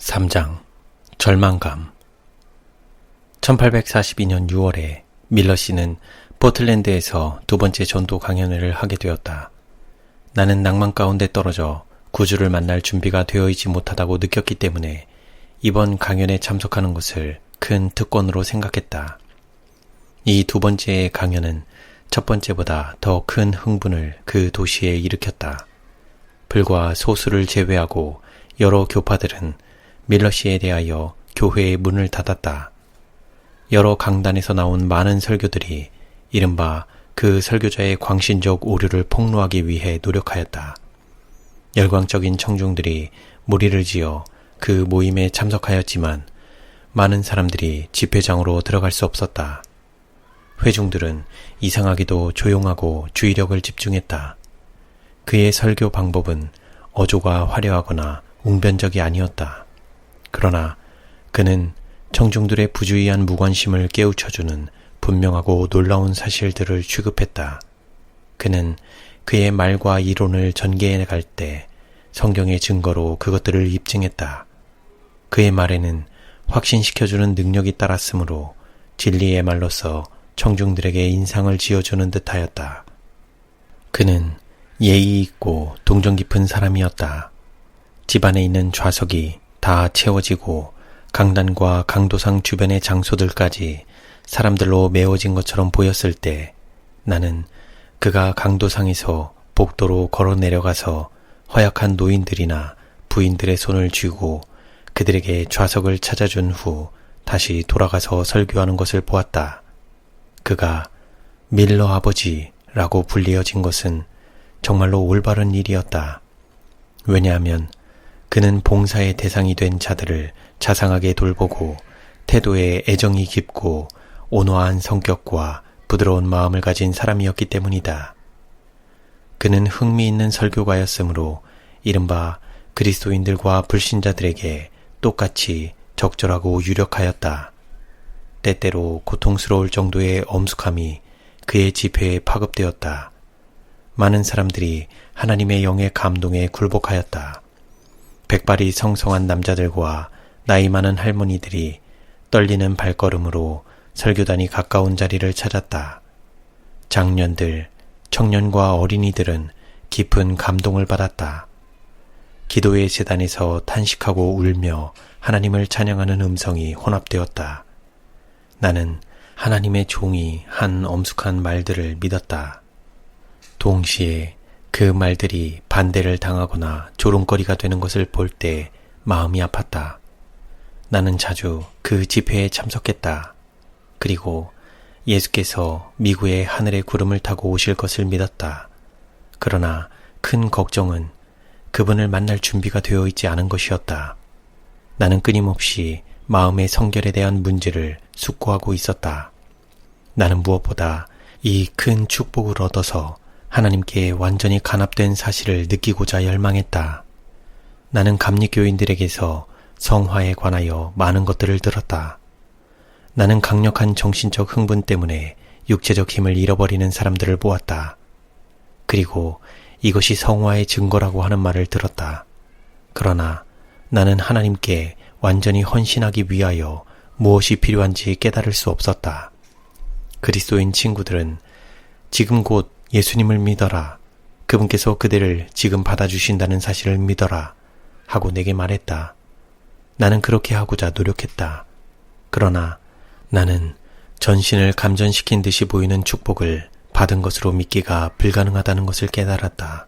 3장 절망감. 1842년 6월에 밀러 씨는 포틀랜드에서 두 번째 전도 강연회를 하게 되었다. 나는 낭만 가운데 떨어져 구주를 만날 준비가 되어 있지 못하다고 느꼈기 때문에 이번 강연에 참석하는 것을 큰 특권으로 생각했다. 이 두 번째의 강연은 첫 번째보다 더 큰 흥분을 그 도시에 일으켰다. 불과 소수를 제외하고 여러 교파들은 밀러 씨에 대하여 교회의 문을 닫았다. 여러 강단에서 나온 많은 설교들이 이른바 그 설교자의 광신적 오류를 폭로하기 위해 노력하였다. 열광적인 청중들이 무리를 지어 그 모임에 참석하였지만 많은 사람들이 집회장으로 들어갈 수 없었다. 회중들은 이상하게도 조용하고 주의력을 집중했다. 그의 설교 방법은 어조가 화려하거나 웅변적이 아니었다. 그러나 그는 청중들의 부주의한 무관심을 깨우쳐주는 분명하고 놀라운 사실들을 취급했다. 그는 그의 말과 이론을 전개해 갈 때 성경의 증거로 그것들을 입증했다. 그의 말에는 확신시켜주는 능력이 따랐으므로 진리의 말로서 청중들에게 인상을 지어주는 듯하였다. 그는 예의 있고 동정 깊은 사람이었다. 집안에 있는 좌석이 다 채워지고 강단과 강도상 주변의 장소들까지 사람들로 메워진 것처럼 보였을 때 나는 그가 강도상에서 복도로 걸어 내려가서 허약한 노인들이나 부인들의 손을 쥐고 그들에게 좌석을 찾아준 후 다시 돌아가서 설교하는 것을 보았다. 그가 밀러 아버지라고 불리어진 것은 정말로 올바른 일이었다. 왜냐하면 그는 봉사의 대상이 된 자들을 자상하게 돌보고 태도에 애정이 깊고 온화한 성격과 부드러운 마음을 가진 사람이었기 때문이다. 그는 흥미있는 설교가였으므로 이른바 그리스도인들과 불신자들에게 똑같이 적절하고 유력하였다. 때때로 고통스러울 정도의 엄숙함이 그의 집회에 파급되었다. 많은 사람들이 하나님의 영의 감동에 굴복하였다. 백발이 성성한 남자들과 나이 많은 할머니들이 떨리는 발걸음으로 설교단이 가까운 자리를 찾았다. 장년들, 청년과 어린이들은 깊은 감동을 받았다. 기도의 제단에서 탄식하고 울며 하나님을 찬양하는 음성이 혼합되었다. 나는 하나님의 종이 한 엄숙한 말들을 믿었다. 동시에 그 말들이 반대를 당하거나 조롱거리가 되는 것을 볼 때 마음이 아팠다. 나는 자주 그 집회에 참석했다. 그리고 예수께서 미국의 하늘의 구름을 타고 오실 것을 믿었다. 그러나 큰 걱정은 그분을 만날 준비가 되어 있지 않은 것이었다. 나는 끊임없이 마음의 성결에 대한 문제를 숙고하고 있었다. 나는 무엇보다 이 큰 축복을 얻어서 하나님께 완전히 간합된 사실을 느끼고자 열망했다. 나는 감리교인들에게서 성화에 관하여 많은 것들을 들었다. 나는 강력한 정신적 흥분 때문에 육체적 힘을 잃어버리는 사람들을 보았다. 그리고 이것이 성화의 증거라고 하는 말을 들었다. 그러나 나는 하나님께 완전히 헌신하기 위하여 무엇이 필요한지 깨달을 수 없었다. 그리스도인 친구들은 지금 곧 예수님을 믿어라. 그분께서 그대를 지금 받아주신다는 사실을 믿어라. 하고 내게 말했다. 나는 그렇게 하고자 노력했다. 그러나 나는 전신을 감전시킨 듯이 보이는 축복을 받은 것으로 믿기가 불가능하다는 것을 깨달았다.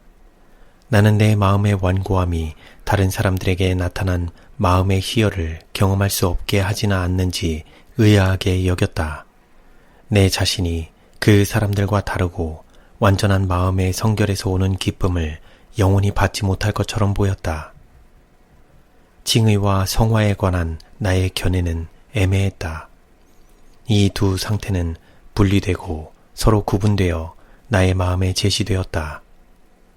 나는 내 마음의 완고함이 다른 사람들에게 나타난 마음의 희열을 경험할 수 없게 하지는 않는지 의아하게 여겼다. 내 자신이 그 사람들과 다르고 완전한 마음의 성결에서 오는 기쁨을 영원히 받지 못할 것처럼 보였다. 징의와 성화에 관한 나의 견해는 애매했다. 이 두 상태는 분리되고 서로 구분되어 나의 마음에 제시되었다.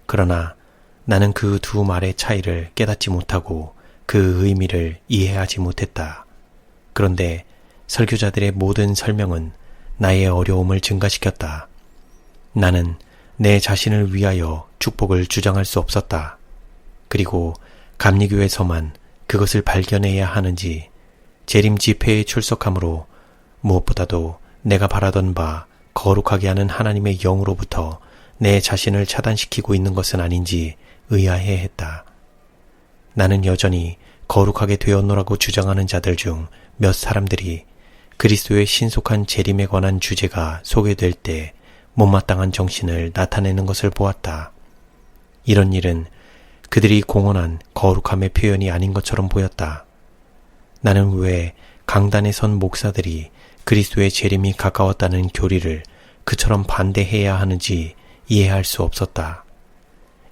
그러나 나는 그 두 말의 차이를 깨닫지 못하고 그 의미를 이해하지 못했다. 그런데 설교자들의 모든 설명은 나의 어려움을 증가시켰다. 나는 내 자신을 위하여 축복을 주장할 수 없었다. 그리고 감리교에서만 그것을 발견해야 하는지 재림 집회에 출석함으로 무엇보다도 내가 바라던 바 거룩하게 하는 하나님의 영으로부터 내 자신을 차단시키고 있는 것은 아닌지 의아해 했다. 나는 여전히 거룩하게 되었노라고 주장하는 자들 중 몇 사람들이 그리스도의 신속한 재림에 관한 주제가 소개될 때 못마땅한 정신을 나타내는 것을 보았다. 이런 일은 그들이 공언한 거룩함의 표현이 아닌 것처럼 보였다. 나는 왜 강단에 선 목사들이 그리스도의 재림이 가까웠다는 교리를 그처럼 반대해야 하는지 이해할 수 없었다.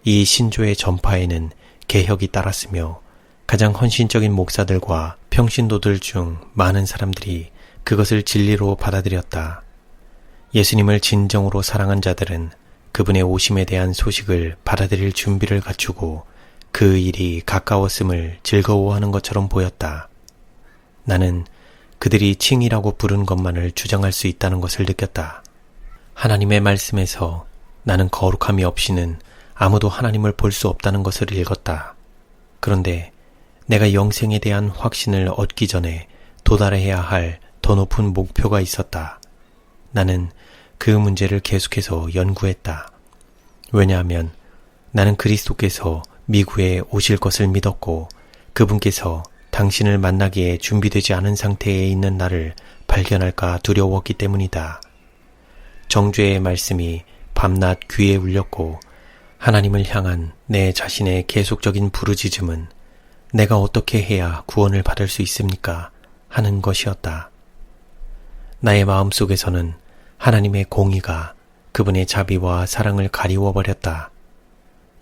이 신조의 전파에는 개혁이 따랐으며 가장 헌신적인 목사들과 평신도들 중 많은 사람들이 그것을 진리로 받아들였다. 예수님을 진정으로 사랑한 자들은 그분의 오심에 대한 소식을 받아들일 준비를 갖추고 그 일이 가까웠음을 즐거워하는 것처럼 보였다. 나는 그들이 칭이라고 부른 것만을 주장할 수 있다는 것을 느꼈다. 하나님의 말씀에서 나는 거룩함이 없이는 아무도 하나님을 볼 수 없다는 것을 읽었다. 그런데 내가 영생에 대한 확신을 얻기 전에 도달해야 할 더 높은 목표가 있었다. 나는 그 문제를 계속해서 연구했다. 왜냐하면 나는 그리스도께서 미구에 오실 것을 믿었고 그분께서 당신을 만나기에 준비되지 않은 상태에 있는 나를 발견할까 두려웠기 때문이다. 정죄의 말씀이 밤낮 귀에 울렸고 하나님을 향한 내 자신의 계속적인 부르짖음은 내가 어떻게 해야 구원을 받을 수 있습니까? 하는 것이었다. 나의 마음속에서는 하나님의 공의가 그분의 자비와 사랑을 가리워버렸다.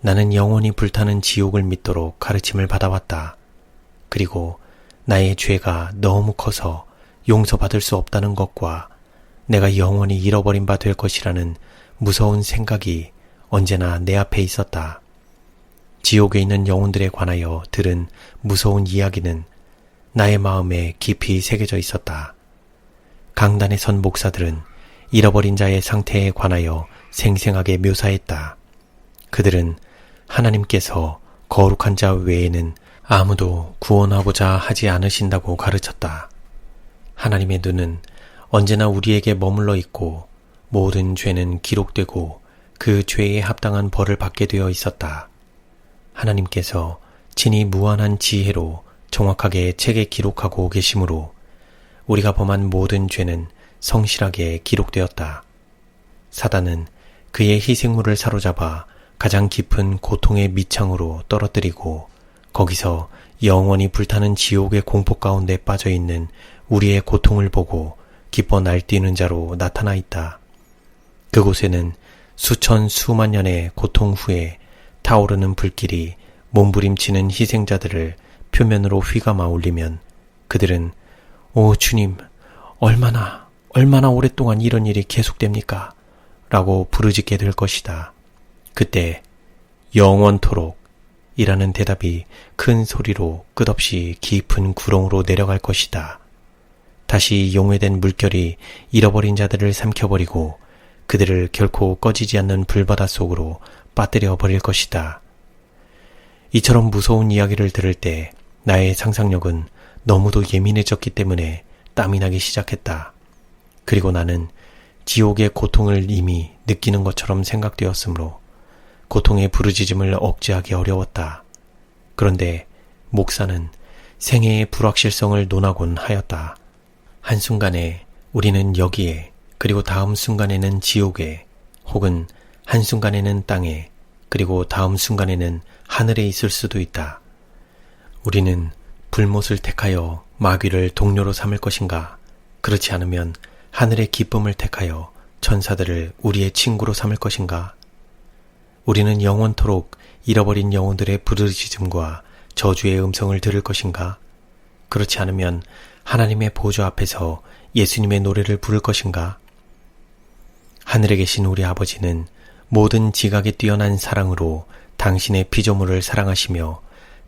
나는 영원히 불타는 지옥을 믿도록 가르침을 받아왔다. 그리고 나의 죄가 너무 커서 용서받을 수 없다는 것과 내가 영원히 잃어버린 바 될 것이라는 무서운 생각이 언제나 내 앞에 있었다. 지옥에 있는 영혼들에 관하여 들은 무서운 이야기는 나의 마음에 깊이 새겨져 있었다. 강단에 선 목사들은 잃어버린 자의 상태에 관하여 생생하게 묘사했다. 그들은 하나님께서 거룩한 자 외에는 아무도 구원하고자 하지 않으신다고 가르쳤다. 하나님의 눈은 언제나 우리에게 머물러 있고 모든 죄는 기록되고 그 죄에 합당한 벌을 받게 되어 있었다. 하나님께서 친히 무한한 지혜로 정확하게 책에 기록하고 계시므로 우리가 범한 모든 죄는 성실하게 기록되었다. 사단은 그의 희생물을 사로잡아 가장 깊은 고통의 밑창으로 떨어뜨리고 거기서 영원히 불타는 지옥의 공포 가운데 빠져있는 우리의 고통을 보고 기뻐 날뛰는 자로 나타나 있다. 그곳에는 수천 수만 년의 고통 후에 타오르는 불길이 몸부림치는 희생자들을 표면으로 휘감아 올리면 그들은 오 주님, 얼마나 오랫동안 이런 일이 계속됩니까? 라고 부르짖게 될 것이다. 그때 영원토록 이라는 대답이 큰 소리로 끝없이 깊은 구렁으로 내려갈 것이다. 다시 용회된 물결이 잃어버린 자들을 삼켜버리고 그들을 결코 꺼지지 않는 불바다 속으로 빠뜨려 버릴 것이다. 이처럼 무서운 이야기를 들을 때 나의 상상력은 너무도 예민해졌기 때문에 땀이 나기 시작했다. 그리고 나는 지옥의 고통을 이미 느끼는 것처럼 생각되었으므로 고통의 부르짖음을 억제하기 어려웠다. 그런데 목사는 생애의 불확실성을 논하곤 하였다. 한순간에 우리는 여기에, 그리고 다음 순간에는 지옥에, 혹은 한순간에는 땅에, 그리고 다음 순간에는 하늘에 있을 수도 있다. 우리는 불못을 택하여 마귀를 동료로 삼을 것인가? 그렇지 않으면 하늘의 기쁨을 택하여 천사들을 우리의 친구로 삼을 것인가? 우리는 영원토록 잃어버린 영혼들의 부르짖음과 저주의 음성을 들을 것인가? 그렇지 않으면 하나님의 보좌 앞에서 예수님의 노래를 부를 것인가? 하늘에 계신 우리 아버지는 모든 지각에 뛰어난 사랑으로 당신의 피조물을 사랑하시며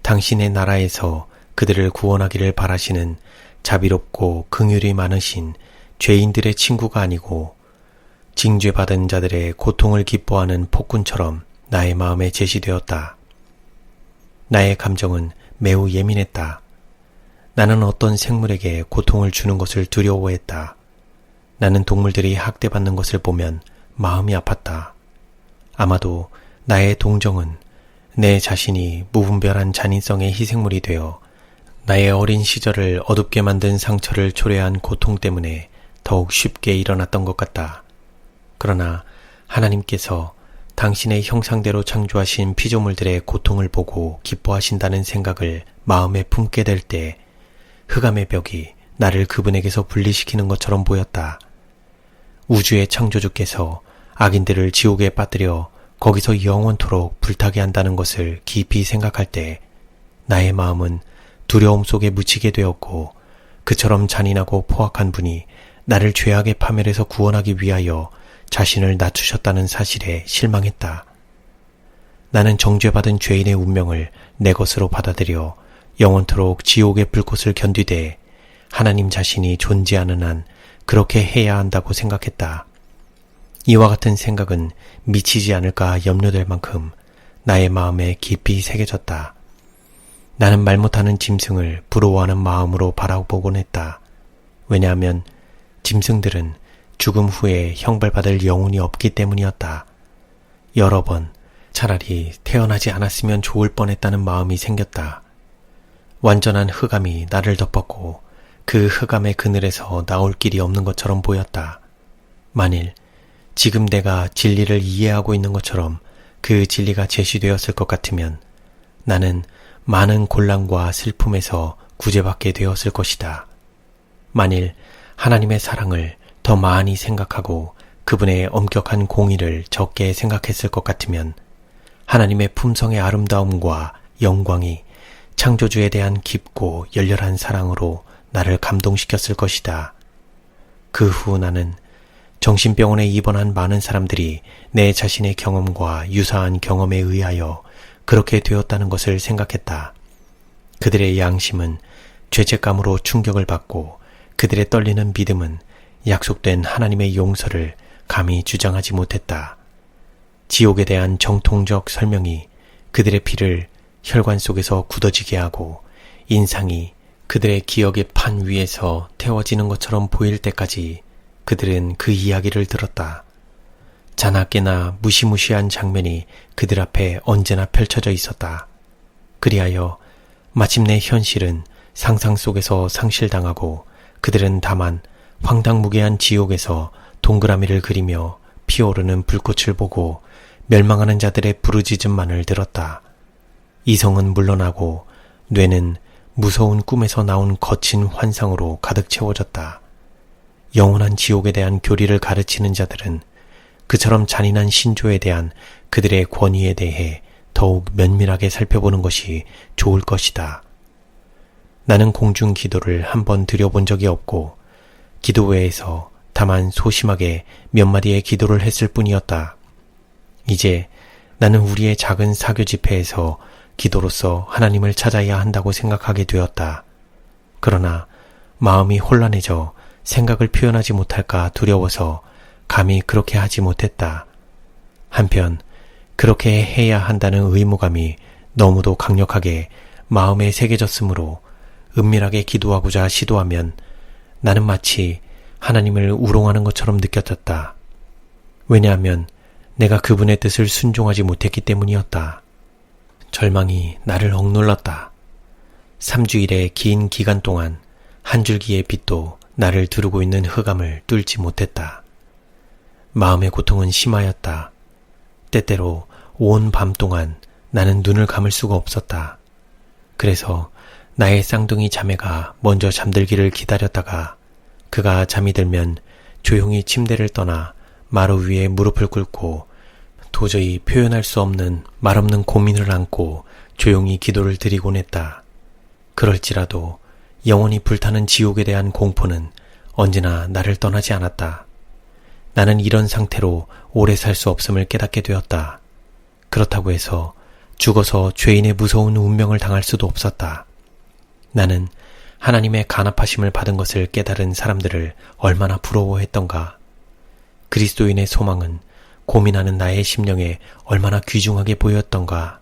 당신의 나라에서 그들을 구원하기를 바라시는 자비롭고 긍휼이 많으신 죄인들의 친구가 아니고 징죄받은 자들의 고통을 기뻐하는 폭군처럼 나의 마음에 제시되었다. 나의 감정은 매우 예민했다. 나는 어떤 생물에게 고통을 주는 것을 두려워했다. 나는 동물들이 학대받는 것을 보면 마음이 아팠다. 아마도 나의 동정은 내 자신이 무분별한 잔인성의 희생물이 되어 나의 어린 시절을 어둡게 만든 상처를 초래한 고통 때문에 더욱 쉽게 일어났던 것 같다. 그러나 하나님께서 당신의 형상대로 창조하신 피조물들의 고통을 보고 기뻐하신다는 생각을 마음에 품게 될 때 흑암의 벽이 나를 그분에게서 분리시키는 것처럼 보였다. 우주의 창조주께서 악인들을 지옥에 빠뜨려 거기서 영원토록 불타게 한다는 것을 깊이 생각할 때 나의 마음은 두려움 속에 묻히게 되었고, 그처럼 잔인하고 포악한 분이 나를 죄악의 파멸에서 구원하기 위하여 자신을 낮추셨다는 사실에 실망했다. 나는 정죄받은 죄인의 운명을 내 것으로 받아들여 영원토록 지옥의 불꽃을 견디되 하나님 자신이 존재하는 한 그렇게 해야 한다고 생각했다. 이와 같은 생각은 미치지 않을까 염려될 만큼 나의 마음에 깊이 새겨졌다. 나는 말 못하는 짐승을 부러워하는 마음으로 바라보곤 했다. 왜냐하면 짐승들은 죽음 후에 형벌받을 영혼이 없기 때문이었다. 여러 번 차라리 태어나지 않았으면 좋을 뻔했다는 마음이 생겼다. 완전한 흑암이 나를 덮었고 그 흑암의 그늘에서 나올 길이 없는 것처럼 보였다. 만일 지금 내가 진리를 이해하고 있는 것처럼 그 진리가 제시되었을 것 같으면 나는 많은 곤란과 슬픔에서 구제받게 되었을 것이다. 만일 하나님의 사랑을 더 많이 생각하고 그분의 엄격한 공의를 적게 생각했을 것 같으면 하나님의 품성의 아름다움과 영광이 창조주에 대한 깊고 열렬한 사랑으로 나를 감동시켰을 것이다. 그 후 나는 정신병원에 입원한 많은 사람들이 내 자신의 경험과 유사한 경험에 의하여 그렇게 되었다는 것을 생각했다. 그들의 양심은 죄책감으로 충격을 받고 그들의 떨리는 믿음은 약속된 하나님의 용서를 감히 주장하지 못했다. 지옥에 대한 정통적 설명이 그들의 피를 혈관 속에서 굳어지게 하고 인상이 그들의 기억의 판 위에서 태워지는 것처럼 보일 때까지 그들은 그 이야기를 들었다. 자나깨나 무시무시한 장면이 그들 앞에 언제나 펼쳐져 있었다. 그리하여 마침내 현실은 상상 속에서 상실당하고 그들은 다만 황당무계한 지옥에서 동그라미를 그리며 피오르는 불꽃을 보고 멸망하는 자들의 부르짖음만을 들었다. 이성은 물러나고 뇌는 무서운 꿈에서 나온 거친 환상으로 가득 채워졌다. 영원한 지옥에 대한 교리를 가르치는 자들은 그처럼 잔인한 신조에 대한 그들의 권위에 대해 더욱 면밀하게 살펴보는 것이 좋을 것이다. 나는 공중 기도를 한번 드려본 적이 없고 기도회에서 다만 소심하게 몇 마디의 기도를 했을 뿐이었다. 이제 나는 우리의 작은 사교 집회에서 기도로서 하나님을 찾아야 한다고 생각하게 되었다. 그러나 마음이 혼란해져 생각을 표현하지 못할까 두려워서 감히 그렇게 하지 못했다. 한편 그렇게 해야 한다는 의무감이 너무도 강력하게 마음에 새겨졌으므로 은밀하게 기도하고자 시도하면 나는 마치 하나님을 우롱하는 것처럼 느껴졌다. 왜냐하면 내가 그분의 뜻을 순종하지 못했기 때문이었다. 절망이 나를 억눌렀다. 3주일의 긴 기간 동안 한 줄기의 빛도 나를 두르고 있는 흑암을 뚫지 못했다. 마음의 고통은 심하였다. 때때로 온 밤 동안 나는 눈을 감을 수가 없었다. 그래서 나의 쌍둥이 자매가 먼저 잠들기를 기다렸다가 그가 잠이 들면 조용히 침대를 떠나 마루 위에 무릎을 꿇고 도저히 표현할 수 없는 말없는 고민을 안고 조용히 기도를 드리곤 했다. 그럴지라도 영원히 불타는 지옥에 대한 공포는 언제나 나를 떠나지 않았다. 나는 이런 상태로 오래 살 수 없음을 깨닫게 되었다. 그렇다고 해서 죽어서 죄인의 무서운 운명을 당할 수도 없었다. 나는 하나님의 간합하심을 받은 것을 깨달은 사람들을 얼마나 부러워했던가. 그리스도인의 소망은 고민하는 나의 심령에 얼마나 귀중하게 보였던가.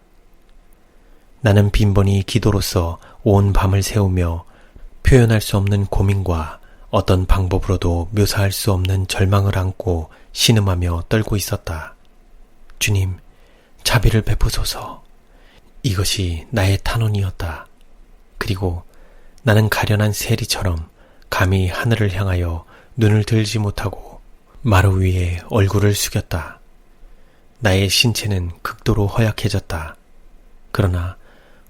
나는 빈번히 기도로서 온 밤을 새우며 표현할 수 없는 고민과 어떤 방법으로도 묘사할 수 없는 절망을 안고 신음하며 떨고 있었다. 주님, 자비를 베푸소서. 이것이 나의 탄원이었다. 그리고 나는 가련한 세리처럼 감히 하늘을 향하여 눈을 들지 못하고 마루 위에 얼굴을 숙였다. 나의 신체는 극도로 허약해졌다. 그러나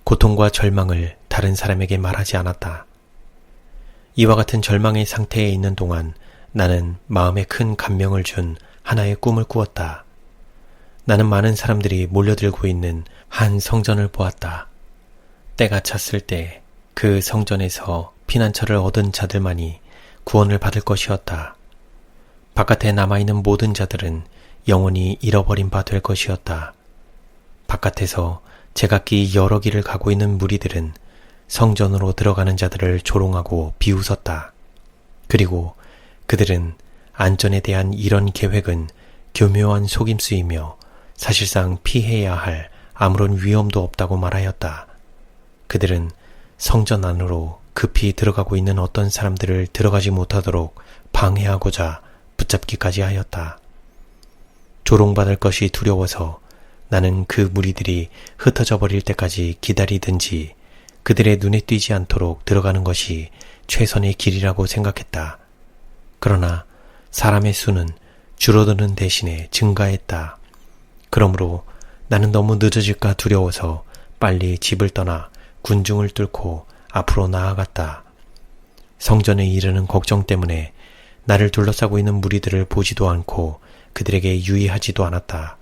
고통과 절망을 다른 사람에게 말하지 않았다. 이와 같은 절망의 상태에 있는 동안 나는 마음에 큰 감명을 준 하나의 꿈을 꾸었다. 나는 많은 사람들이 몰려들고 있는 한 성전을 보았다. 때가 찼을 때 그 성전에서 피난처를 얻은 자들만이 구원을 받을 것이었다. 바깥에 남아있는 모든 자들은 영원히 잃어버린 바 될 것이었다. 바깥에서 제각기 여러 길을 가고 있는 무리들은 성전으로 들어가는 자들을 조롱하고 비웃었다. 그리고 그들은 안전에 대한 이런 계획은 교묘한 속임수이며 사실상 피해야 할 아무런 위험도 없다고 말하였다. 그들은 성전 안으로 급히 들어가고 있는 어떤 사람들을 들어가지 못하도록 방해하고자 붙잡기까지 하였다. 조롱받을 것이 두려워서 나는 그 무리들이 흩어져 버릴 때까지 기다리든지 그들의 눈에 띄지 않도록 들어가는 것이 최선의 길이라고 생각했다. 그러나 사람의 수는 줄어드는 대신에 증가했다. 그러므로 나는 너무 늦어질까 두려워서 빨리 집을 떠나 군중을 뚫고 앞으로 나아갔다. 성전에 이르는 걱정 때문에 나를 둘러싸고 있는 무리들을 보지도 않고 그들에게 유의하지도 않았다.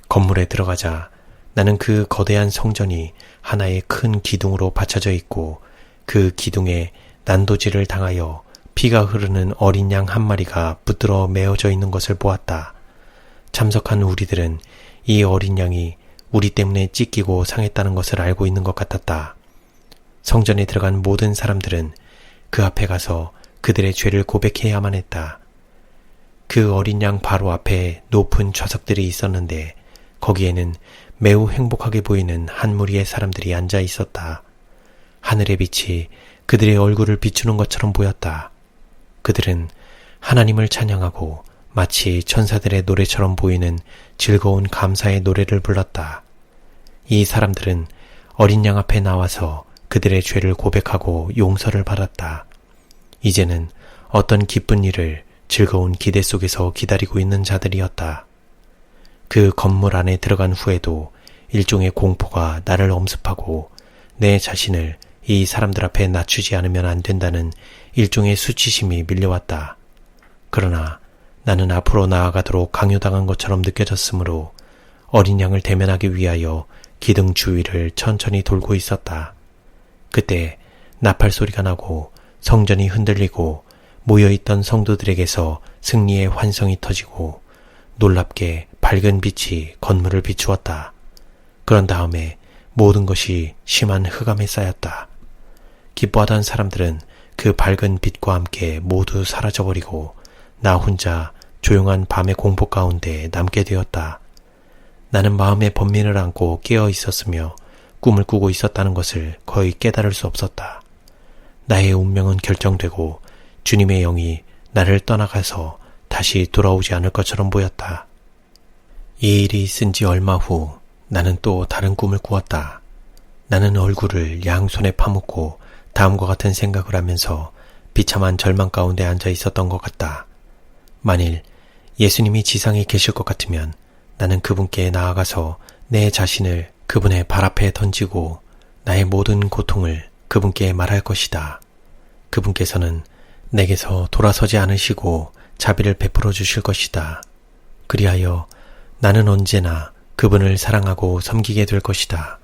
건물에 들어가자 나는 그 거대한 성전이 하나의 큰 기둥으로 받쳐져 있고 그 기둥에 난도질을 당하여 피가 흐르는 어린 양 한 마리가 붙들어 메어져 있는 것을 보았다. 참석한 우리들은 이 어린 양이 우리 때문에 찢기고 상했다는 것을 알고 있는 것 같았다. 성전에 들어간 모든 사람들은 그 앞에 가서 그들의 죄를 고백해야만 했다. 그 어린 양 바로 앞에 높은 좌석들이 있었는데 거기에는 매우 행복하게 보이는 한 무리의 사람들이 앉아 있었다. 하늘의 빛이 그들의 얼굴을 비추는 것처럼 보였다. 그들은 하나님을 찬양하고 마치 천사들의 노래처럼 보이는 즐거운 감사의 노래를 불렀다. 이 사람들은 어린 양 앞에 나와서 그들의 죄를 고백하고 용서를 받았다. 이제는 어떤 기쁜 일을 즐거운 기대 속에서 기다리고 있는 자들이었다. 그 건물 안에 들어간 후에도 일종의 공포가 나를 엄습하고 내 자신을 이 사람들 앞에 낮추지 않으면 안 된다는 일종의 수치심이 밀려왔다. 그러나 나는 앞으로 나아가도록 강요당한 것처럼 느껴졌으므로 어린 양을 대면하기 위하여 기둥 주위를 천천히 돌고 있었다. 그때 나팔 소리가 나고 성전이 흔들리고 모여있던 성도들에게서 승리의 환성이 터지고 놀랍게 밝은 빛이 건물을 비추었다. 그런 다음에 모든 것이 심한 흑암에 쌓였다. 기뻐하던 사람들은 그 밝은 빛과 함께 모두 사라져버리고 나 혼자 조용한 밤의 공포 가운데 남게 되었다. 나는 마음의 번민을 안고 깨어 있었으며 꿈을 꾸고 있었다는 것을 거의 깨달을 수 없었다. 나의 운명은 결정되고 주님의 영이 나를 떠나가서 다시 돌아오지 않을 것처럼 보였다. 이 일이 있은 지 얼마 후 나는 또 다른 꿈을 꾸었다. 나는 얼굴을 양손에 파묻고 다음과 같은 생각을 하면서 비참한 절망 가운데 앉아 있었던 것 같다. 만일 예수님이 지상에 계실 것 같으면 나는 그분께 나아가서 내 자신을 그분의 발 앞에 던지고 나의 모든 고통을 그분께 말할 것이다. 그분께서는 내게서 돌아서지 않으시고 자비를 베풀어 주실 것이다. 그리하여 나는 언제나 그분을 사랑하고 섬기게 될 것이다.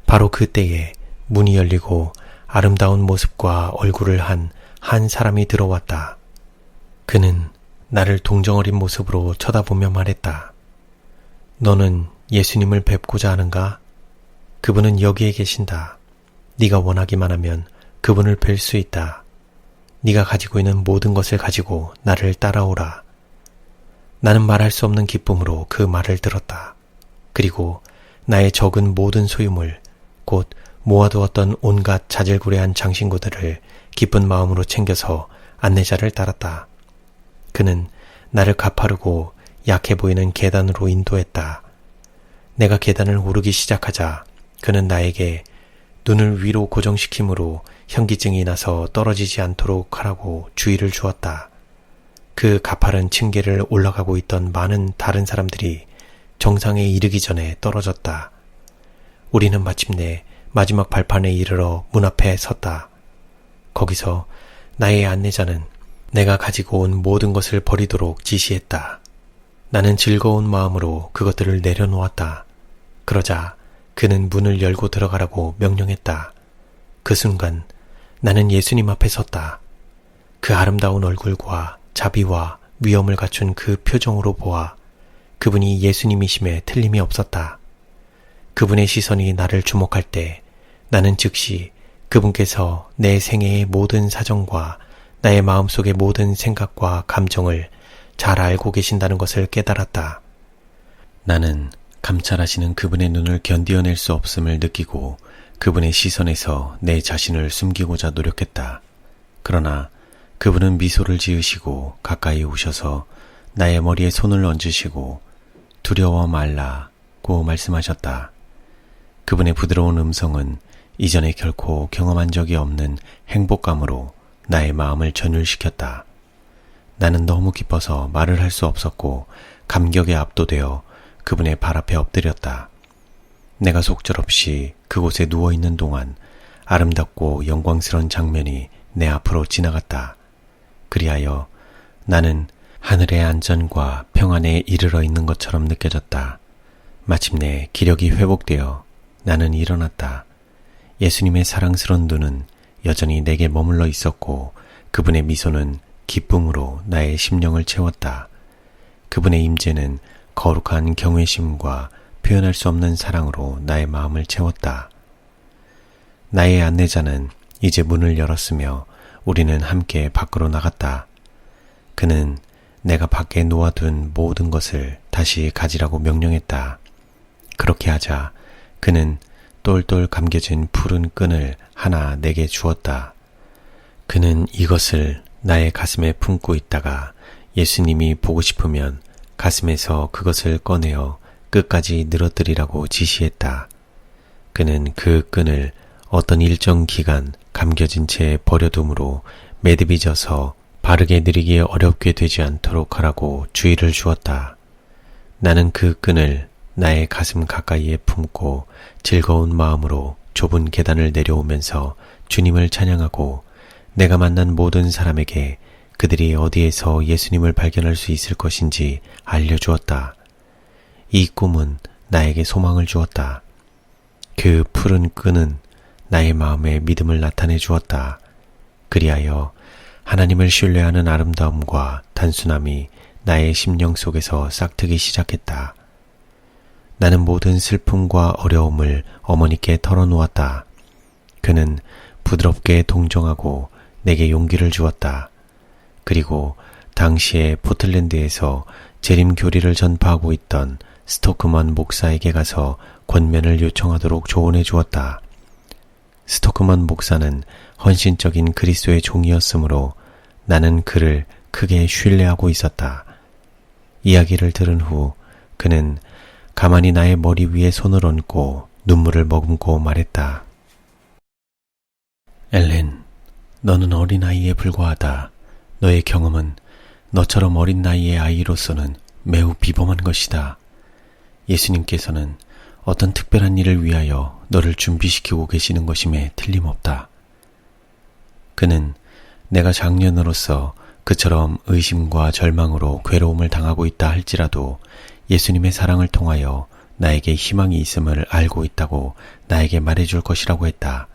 바로 그때에 문이 열리고 아름다운 모습과 얼굴을 한 사람이 들어왔다. 그는 나를 동정어린 모습으로 쳐다보며 말했다. 너는 예수님을 뵙고자 하는가? 그분은 여기에 계신다. 네가 원하기만 하면 그분을 뵐 수 있다. 네가 가지고 있는 모든 것을 가지고 나를 따라오라. 나는 말할 수 없는 기쁨으로 그 말을 들었다. 그리고 나의 적은 모든 소유물, 곧 모아두었던 온갖 자질구레한 장신구들을 기쁜 마음으로 챙겨서 안내자를 따랐다. 그는 나를 가파르고 약해 보이는 계단으로 인도했다. 내가 계단을 오르기 시작하자 그는 나에게 눈을 위로 고정시킴으로 현기증이 나서 떨어지지 않도록 하라고 주의를 주었다. 그 가파른 층계를 올라가고 있던 많은 다른 사람들이 정상에 이르기 전에 떨어졌다. 우리는 마침내 마지막 발판에 이르러 문 앞에 섰다. 거기서 나의 안내자는 내가 가지고 온 모든 것을 버리도록 지시했다. 나는 즐거운 마음으로 그것들을 내려놓았다. 그러자 그는 문을 열고 들어가라고 명령했다. 그 순간 나는 예수님 앞에 섰다. 그 아름다운 얼굴과 자비와 위엄을 갖춘 그 표정으로 보아 그분이 예수님이심에 틀림이 없었다. 그분의 시선이 나를 주목할 때 나는 즉시 그분께서 내 생애의 모든 사정과 나의 마음속의 모든 생각과 감정을 잘 알고 계신다는 것을 깨달았다. 나는 감찰하시는 그분의 눈을 견디어낼 수 없음을 느끼고 그분의 시선에서 내 자신을 숨기고자 노력했다. 그러나 그분은 미소를 지으시고 가까이 오셔서 나의 머리에 손을 얹으시고 두려워 말라고 말씀하셨다. 그분의 부드러운 음성은 이전에 결코 경험한 적이 없는 행복감으로 나의 마음을 전율시켰다. 나는 너무 기뻐서 말을 할 수 없었고 감격에 압도되어 그분의 발 앞에 엎드렸다. 내가 속절없이 그곳에 누워있는 동안 아름답고 영광스러운 장면이 내 앞으로 지나갔다. 그리하여 나는 하늘의 안전과 평안에 이르러 있는 것처럼 느껴졌다. 마침내 기력이 회복되어 나는 일어났다. 예수님의 사랑스러운 눈은 여전히 내게 머물러 있었고 그분의 미소는 기쁨으로 나의 심령을 채웠다. 그분의 임재는 거룩한 경외심과 표현할 수 없는 사랑으로 나의 마음을 채웠다. 나의 안내자는 이제 문을 열었으며 우리는 함께 밖으로 나갔다. 그는 내가 밖에 놓아둔 모든 것을 다시 가지라고 명령했다. 그렇게 하자 그는 똘똘 감겨진 푸른 끈을 하나 내게 주었다. 그는 이것을 나의 가슴에 품고 있다가 예수님이 보고 싶으면 가슴에서 그것을 꺼내어 끝까지 늘어뜨리라고 지시했다. 그는 그 끈을 어떤 일정 기간 감겨진 채 버려둠으로 매듭이 져서 바르게 내리기 어렵게 되지 않도록 하라고 주의를 주었다. 나는 그 끈을 나의 가슴 가까이에 품고 즐거운 마음으로 좁은 계단을 내려오면서 주님을 찬양하고 내가 만난 모든 사람에게 그들이 어디에서 예수님을 발견할 수 있을 것인지 알려주었다. 이 꿈은 나에게 소망을 주었다. 그 푸른 끈은 나의 마음에 믿음을 나타내 주었다. 그리하여 하나님을 신뢰하는 아름다움과 단순함이 나의 심령 속에서 싹트기 시작했다. 나는 모든 슬픔과 어려움을 어머니께 털어놓았다. 그는 부드럽게 동정하고 내게 용기를 주었다. 그리고 당시에 포틀랜드에서 재림 교리를 전파하고 있던 스토크먼 목사에게 가서 권면을 요청하도록 조언해 주었다. 스토크먼 목사는 헌신적인 그리스도의 종이었으므로 나는 그를 크게 신뢰하고 있었다. 이야기를 들은 후 그는 가만히 나의 머리 위에 손을 얹고 눈물을 머금고 말했다. 엘렌, 너는 어린아이에 불과하다. 너의 경험은 너처럼 어린 나이의 아이로서는 매우 비범한 것이다. 예수님께서는 어떤 특별한 일을 위하여 너를 준비시키고 계시는 것임에 틀림없다. 그는 내가 장년으로서 그처럼 의심과 절망으로 괴로움을 당하고 있다 할지라도 예수님의 사랑을 통하여 나에게 희망이 있음을 알고 있다고 나에게 말해줄 것이라고 했다.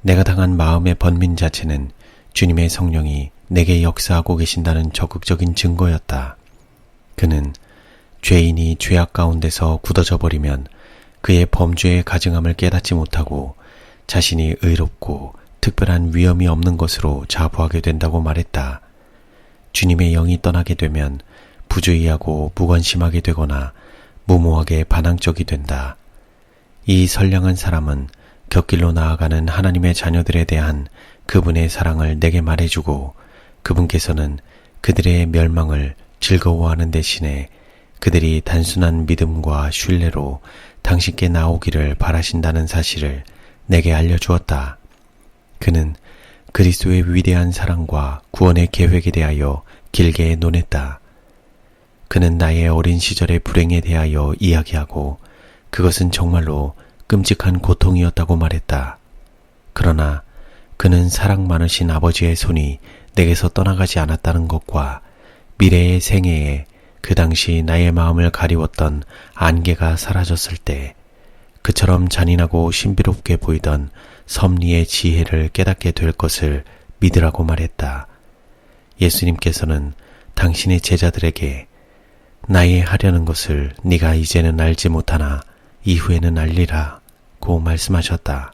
내가 당한 마음의 번민 자체는 주님의 성령이 내게 역사하고 계신다는 적극적인 증거였다. 그는 죄인이 죄악 가운데서 굳어져 버리면 그의 범죄의 가증함을 깨닫지 못하고 자신이 의롭고 특별한 위험이 없는 것으로 자부하게 된다고 말했다. 주님의 영이 떠나게 되면 부주의하고 무관심하게 되거나 무모하게 반항적이 된다. 이 선량한 사람은 곁길로 나아가는 하나님의 자녀들에 대한 그분의 사랑을 내게 말해주고 그분께서는 그들의 멸망을 즐거워하는 대신에 그들이 단순한 믿음과 신뢰로 당신께 나오기를 바라신다는 사실을 내게 알려주었다. 그는 그리스도의 위대한 사랑과 구원의 계획에 대하여 길게 논했다. 그는 나의 어린 시절의 불행에 대하여 이야기하고 그것은 정말로 끔찍한 고통이었다고 말했다. 그러나 그는 사랑 많으신 아버지의 손이 내게서 떠나가지 않았다는 것과 미래의 생애에 그 당시 나의 마음을 가리웠던 안개가 사라졌을 때 그처럼 잔인하고 신비롭게 보이던 섭리의 지혜를 깨닫게 될 것을 믿으라고 말했다. 예수님께서는 당신의 제자들에게 나의 하려는 것을 네가 이제는 알지 못하나 이후에는 알리라 고 말씀하셨다.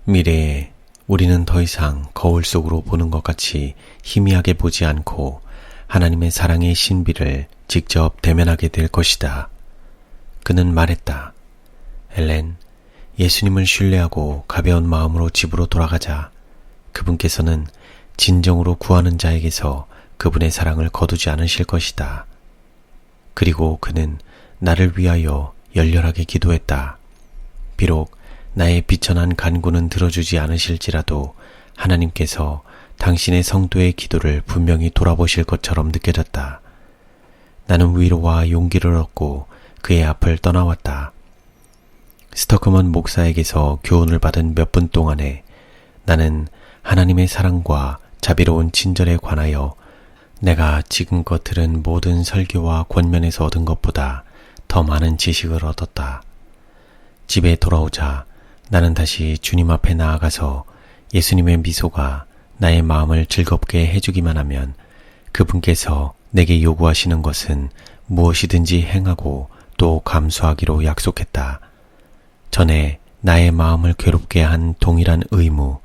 미래에 우리는 더 이상 거울 속으로 보는 것 같이 희미하게 보지 않고 하나님의 사랑의 신비를 직접 대면하게 될 것이다. 그는 말했다. 엘렌, 예수님을 신뢰하고 가벼운 마음으로 집으로 돌아가자. 그분께서는 진정으로 구하는 자에게서 그분의 사랑을 거두지 않으실 것이다. 그리고 그는 나를 위하여 열렬하게 기도했다. 비록 나의 비천한 간구는 들어주지 않으실지라도 하나님께서 당신의 성도의 기도를 분명히 돌아보실 것처럼 느껴졌다. 나는 위로와 용기를 얻고 그의 앞을 떠나왔다. 스토크먼 목사에게서 교훈을 받은 몇 분 동안에 나는 하나님의 사랑과 자비로운 친절에 관하여 내가 지금껏 들은 모든 설교와 권면에서 얻은 것보다 더 많은 지식을 얻었다. 집에 돌아오자 나는 다시 주님 앞에 나아가서 예수님의 미소가 나의 마음을 즐겁게 해주기만 하면 그분께서 내게 요구하시는 것은 무엇이든지 행하고 또 감수하기로 약속했다. 전에 나의 마음을 괴롭게 한 동일한 의무,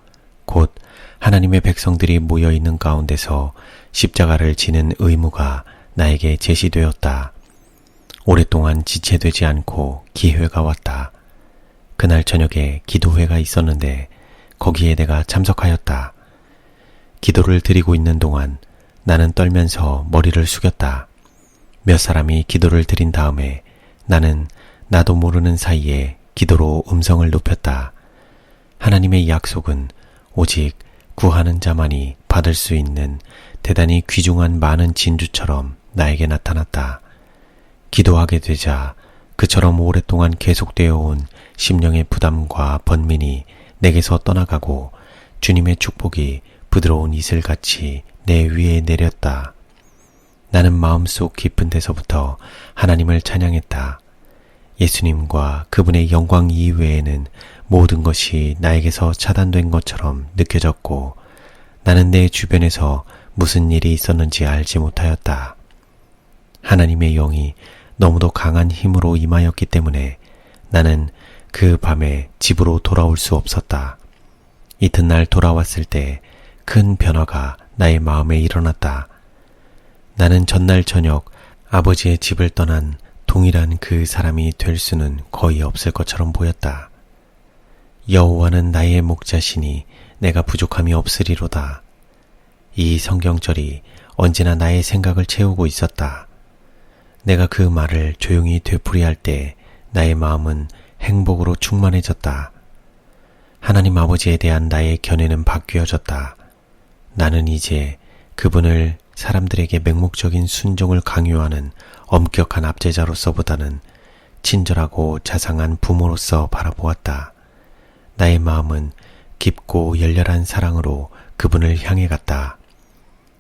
곧 하나님의 백성들이 모여있는 가운데서 십자가를 지는 의무가 나에게 제시되었다. 오랫동안 지체되지 않고 기회가 왔다. 그날 저녁에 기도회가 있었는데 거기에 내가 참석하였다. 기도를 드리고 있는 동안 나는 떨면서 머리를 숙였다. 몇 사람이 기도를 드린 다음에 나는 나도 모르는 사이에 기도로 음성을 높였다. 하나님의 약속은 오직 구하는 자만이 받을 수 있는 대단히 귀중한 많은 진주처럼 나에게 나타났다. 기도하게 되자 그처럼 오랫동안 계속되어 온 심령의 부담과 번민이 내게서 떠나가고 주님의 축복이 부드러운 이슬같이 내 위에 내렸다. 나는 마음속 깊은 데서부터 하나님을 찬양했다. 예수님과 그분의 영광 이외에는 모든 것이 나에게서 차단된 것처럼 느껴졌고 나는 내 주변에서 무슨 일이 있었는지 알지 못하였다. 하나님의 영이 너무도 강한 힘으로 임하였기 때문에 나는 그 밤에 집으로 돌아올 수 없었다. 이튿날 돌아왔을 때 큰 변화가 나의 마음에 일어났다. 나는 전날 저녁 아버지의 집을 떠난 동일한 그 사람이 될 수는 거의 없을 것처럼 보였다. 여호와는 나의 목자시니 내가 부족함이 없으리로다. 이 성경절이 언제나 나의 생각을 채우고 있었다. 내가 그 말을 조용히 되풀이할 때 나의 마음은 행복으로 충만해졌다. 하나님 아버지에 대한 나의 견해는 바뀌어졌다. 나는 이제 그분을 사람들에게 맹목적인 순종을 강요하는 엄격한 압제자로서보다는 친절하고 자상한 부모로서 바라보았다. 나의 마음은 깊고 열렬한 사랑으로 그분을 향해 갔다.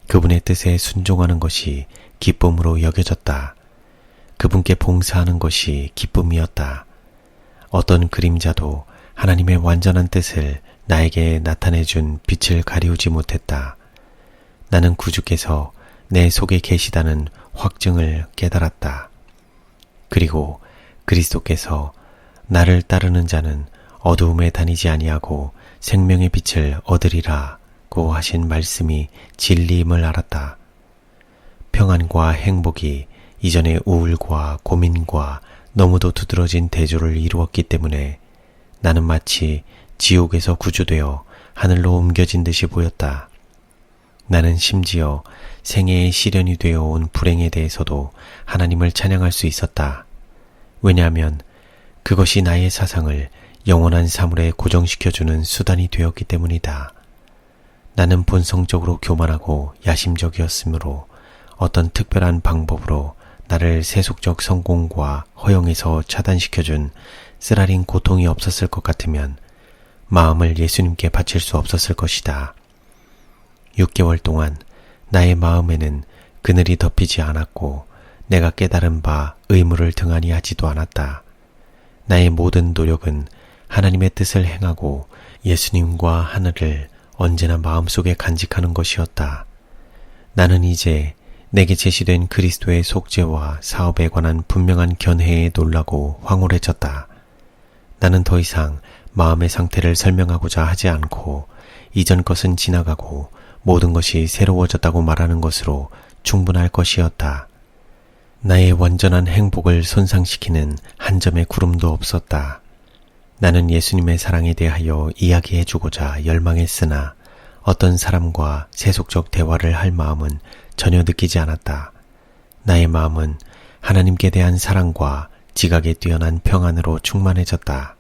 그분의 뜻에 순종하는 것이 기쁨으로 여겨졌다. 그분께 봉사하는 것이 기쁨이었다. 어떤 그림자도 하나님의 완전한 뜻을 나에게 나타내준 빛을 가리우지 못했다. 나는 구주께서 내 속에 계시다는 확증을 깨달았다. 그리고 그리스도께서 나를 따르는 자는 어두움에 다니지 아니하고 생명의 빛을 얻으리라고 하신 말씀이 진리임을 알았다. 평안과 행복이 이전의 우울과 고민과 너무도 두드러진 대조를 이루었기 때문에 나는 마치 지옥에서 구주되어 하늘로 옮겨진 듯이 보였다. 나는 심지어 생애의 시련이 되어 온 불행에 대해서도 하나님을 찬양할 수 있었다. 왜냐하면 그것이 나의 사상을 영원한 사물에 고정시켜주는 수단이 되었기 때문이다. 나는 본성적으로 교만하고 야심적이었으므로 어떤 특별한 방법으로 나를 세속적 성공과 허영에서 차단시켜준 쓰라린 고통이 없었을 것 같으면 마음을 예수님께 바칠 수 없었을 것이다. 6개월 동안 나의 마음에는 그늘이 덮이지 않았고 내가 깨달은 바 의무를 등한히 하지도 않았다. 나의 모든 노력은 하나님의 뜻을 행하고 예수님과 하늘을 언제나 마음속에 간직하는 것이었다. 나는 이제 내게 제시된 그리스도의 속죄와 사업에 관한 분명한 견해에 놀라고 황홀해졌다. 나는 더 이상 마음의 상태를 설명하고자 하지 않고 이전 것은 지나가고 모든 것이 새로워졌다고 말하는 것으로 충분할 것이었다. 나의 완전한 행복을 손상시키는 한 점의 구름도 없었다. 나는 예수님의 사랑에 대하여 이야기해주고자 열망했으나 어떤 사람과 세속적 대화를 할 마음은 전혀 느끼지 않았다. 나의 마음은 하나님께 대한 사랑과 지각에 뛰어난 평안으로 충만해졌다.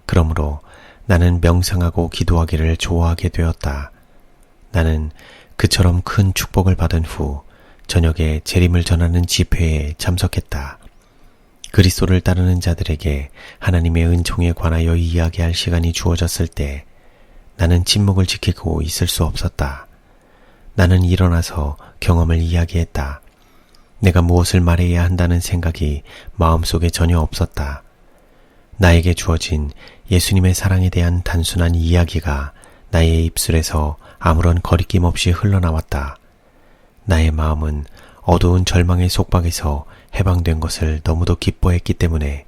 그러므로 나는 명상하고 기도하기를 좋아하게 되었다. 나는 그처럼 큰 축복을 받은 후 저녁에 재림을 전하는 집회에 참석했다. 그리스도를 따르는 자들에게 하나님의 은총에 관하여 이야기할 시간이 주어졌을 때 나는 침묵을 지키고 있을 수 없었다. 나는 일어나서 경험을 이야기했다. 내가 무엇을 말해야 한다는 생각이 마음속에 전혀 없었다. 나에게 주어진 예수님의 사랑에 대한 단순한 이야기가 나의 입술에서 아무런 거리낌 없이 흘러나왔다. 나의 마음은 어두운 절망의 속박에서 해방된 것을 너무도 기뻐했기 때문에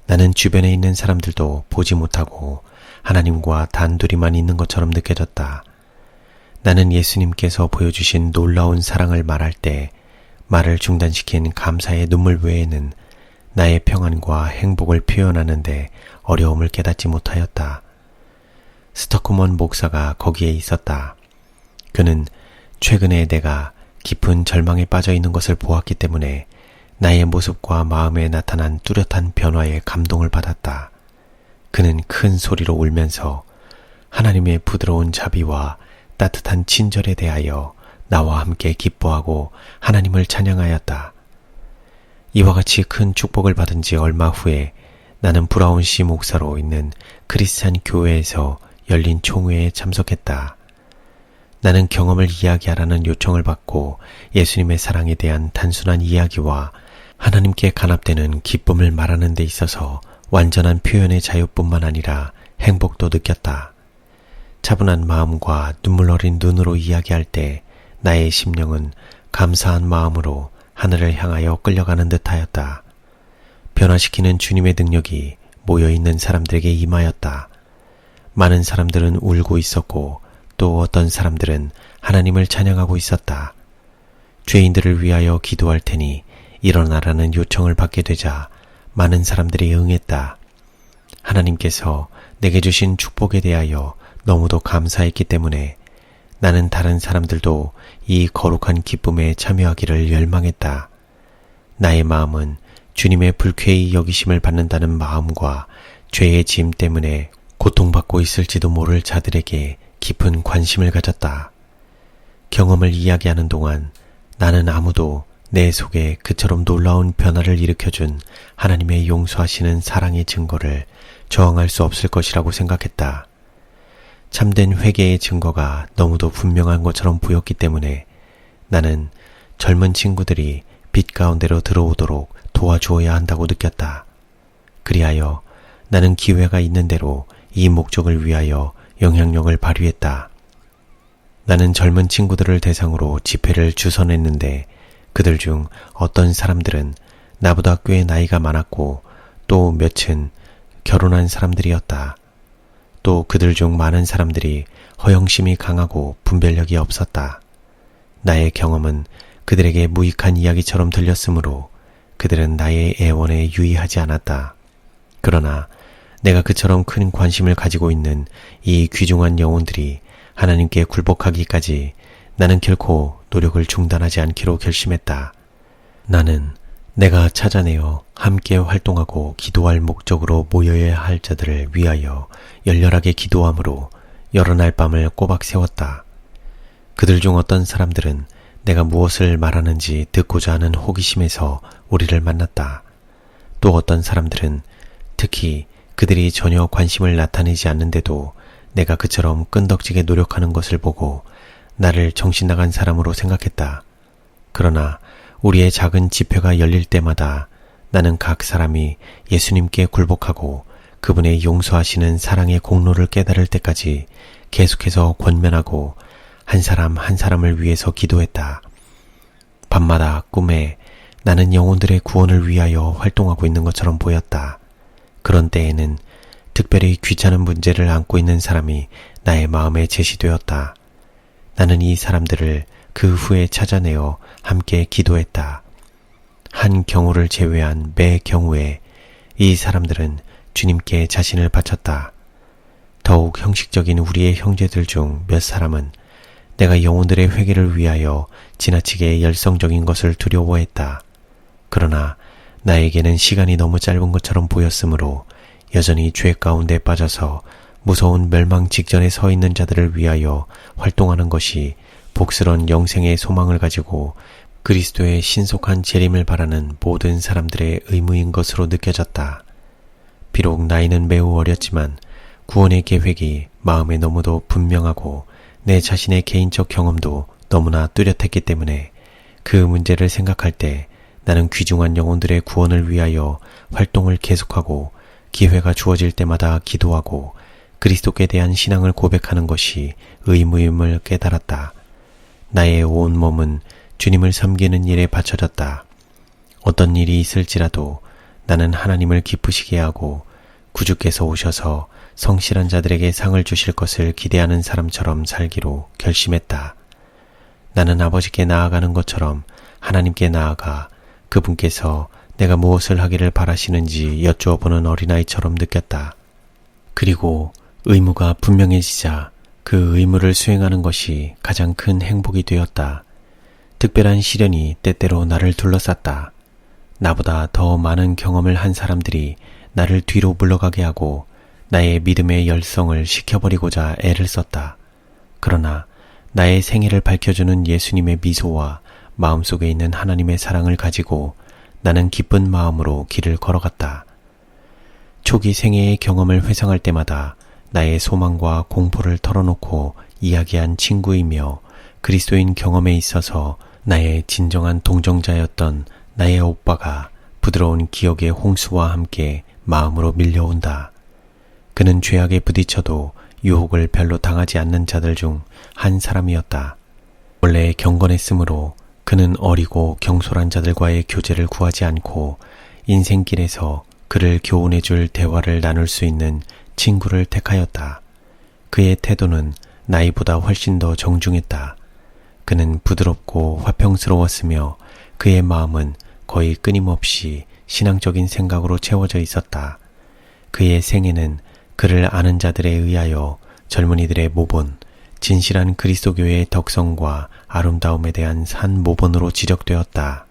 나는 주변에 있는 사람들도 보지 못하고 하나님과 단둘이만 있는 것처럼 느껴졌다. 나는 예수님께서 보여주신 놀라운 사랑을 말할 때 말을 중단시킨 감사의 눈물 외에는 나의 평안과 행복을 표현하는데 어려움을 깨닫지 못하였다. 스토크먼 목사가 거기에 있었다. 그는 최근에 내가 깊은 절망에 빠져 있는 것을 보았기 때문에 나의 모습과 마음에 나타난 뚜렷한 변화에 감동을 받았다. 그는 큰 소리로 울면서 하나님의 부드러운 자비와 따뜻한 친절에 대하여 나와 함께 기뻐하고 하나님을 찬양하였다. 이와 같이 큰 축복을 받은 지 얼마 후에 나는 브라운시 목사로 있는 크리스찬 교회에서 열린 총회에 참석했다. 나는 경험을 이야기하라는 요청을 받고 예수님의 사랑에 대한 단순한 이야기와 하나님께 간합되는 기쁨을 말하는 데 있어서 완전한 표현의 자유뿐만 아니라 행복도 느꼈다. 차분한 마음과 눈물 어린 눈으로 이야기할 때 나의 심령은 감사한 마음으로 하늘을 향하여 끌려가는 듯하였다. 변화시키는 주님의 능력이 모여있는 사람들에게 임하였다. 많은 사람들은 울고 있었고 또 어떤 사람들은 하나님을 찬양하고 있었다. 죄인들을 위하여 기도할 테니 일어나라는 요청을 받게 되자 많은 사람들이 응했다. 하나님께서 내게 주신 축복에 대하여 너무도 감사했기 때문에 나는 다른 사람들도 이 거룩한 기쁨에 참여하기를 열망했다. 나의 마음은 주님의 불쾌히 여기심을 받는다는 마음과 죄의 짐 때문에 고통받고 있을지도 모를 자들에게 깊은 관심을 가졌다. 경험을 이야기하는 동안 나는 아무도 내 속에 그처럼 놀라운 변화를 일으켜준 하나님의 용서하시는 사랑의 증거를 저항할 수 없을 것이라고 생각했다. 참된 회개의 증거가 너무도 분명한 것처럼 보였기 때문에 나는 젊은 친구들이 빛 가운데로 들어오도록 도와주어야 한다고 느꼈다. 그리하여 나는 기회가 있는 대로 이 목적을 위하여 영향력을 발휘했다. 나는 젊은 친구들을 대상으로 집회를 주선했는데 그들 중 어떤 사람들은 나보다 꽤 나이가 많았고 또 몇은 결혼한 사람들이었다. 또 그들 중 많은 사람들이 허영심이 강하고 분별력이 없었다. 나의 경험은 그들에게 무익한 이야기처럼 들렸으므로 그들은 나의 애원에 유의하지 않았다. 그러나 내가 그처럼 큰 관심을 가지고 있는 이 귀중한 영혼들이 하나님께 굴복하기까지 나는 결코 노력을 중단하지 않기로 결심했다. 나는 내가 찾아내어 함께 활동하고 기도할 목적으로 모여야 할 자들을 위하여 열렬하게 기도함으로 여러 날 밤을 꼬박 세웠다. 그들 중 어떤 사람들은 내가 무엇을 말하는지 듣고자 하는 호기심에서 우리를 만났다. 또 어떤 사람들은 특히 그들이 전혀 관심을 나타내지 않는데도 내가 그처럼 끈덕지게 노력하는 것을 보고 나를 정신나간 사람으로 생각했다. 그러나 우리의 작은 집회가 열릴 때마다 나는 각 사람이 예수님께 굴복하고 그분의 용서하시는 사랑의 공로를 깨달을 때까지 계속해서 권면하고 한 사람 한 사람을 위해서 기도했다. 밤마다 꿈에 나는 영혼들의 구원을 위하여 활동하고 있는 것처럼 보였다. 그런 때에는 특별히 귀찮은 문제를 안고 있는 사람이 나의 마음에 제시되었다. 나는 이 사람들을 그 후에 찾아내어 함께 기도했다. 한 경우를 제외한 매 경우에 이 사람들은 주님께 자신을 바쳤다. 더욱 형식적인 우리의 형제들 중 몇 사람은 내가 영혼들의 회개를 위하여 지나치게 열성적인 것을 두려워했다. 그러나 나에게는 시간이 너무 짧은 것처럼 보였으므로 여전히 죄 가운데 빠져서 무서운 멸망 직전에 서 있는 자들을 위하여 활동하는 것이 복스런 영생의 소망을 가지고 그리스도의 신속한 재림을 바라는 모든 사람들의 의무인 것으로 느껴졌다. 비록 나이는 매우 어렸지만 구원의 계획이 마음에 너무도 분명하고 내 자신의 개인적 경험도 너무나 뚜렷했기 때문에 그 문제를 생각할 때 나는 귀중한 영혼들의 구원을 위하여 활동을 계속하고 기회가 주어질 때마다 기도하고 그리스도께 대한 신앙을 고백하는 것이 의무임을 깨달았다. 나의 온 몸은 주님을 섬기는 일에 바쳐졌다. 어떤 일이 있을지라도 나는 하나님을 기쁘시게 하고 구주께서 오셔서 성실한 자들에게 상을 주실 것을 기대하는 사람처럼 살기로 결심했다. 나는 아버지께 나아가는 것처럼 하나님께 나아가 그분께서 내가 무엇을 하기를 바라시는지 여쭈어보는 어린아이처럼 느꼈다. 그리고 의무가 분명해지자 그 의무를 수행하는 것이 가장 큰 행복이 되었다. 특별한 시련이 때때로 나를 둘러쌌다. 나보다 더 많은 경험을 한 사람들이 나를 뒤로 물러가게 하고 나의 믿음의 열성을 식혀버리고자 애를 썼다. 그러나 나의 생애를 밝혀주는 예수님의 미소와 마음속에 있는 하나님의 사랑을 가지고 나는 기쁜 마음으로 길을 걸어갔다. 초기 생애의 경험을 회상할 때마다 나의 소망과 공포를 털어놓고 이야기한 친구이며 그리스도인 경험에 있어서 나의 진정한 동정자였던 나의 오빠가 부드러운 기억의 홍수와 함께 마음으로 밀려온다. 그는 죄악에 부딪혀도 유혹을 별로 당하지 않는 자들 중 한 사람이었다. 원래 경건했으므로 그는 어리고 경솔한 자들과의 교제를 구하지 않고 인생길에서 그를 교훈해줄 대화를 나눌 수 있는 친구를 택하였다. 그의 태도는 나이보다 훨씬 더 정중했다. 그는 부드럽고 화평스러웠으며 그의 마음은 거의 끊임없이 신앙적인 생각으로 채워져 있었다. 그의 생애는 그를 아는 자들에 의하여 젊은이들의 모본, 진실한 그리스도교의 덕성과 아름다움에 대한 산 모본으로 지적되었다.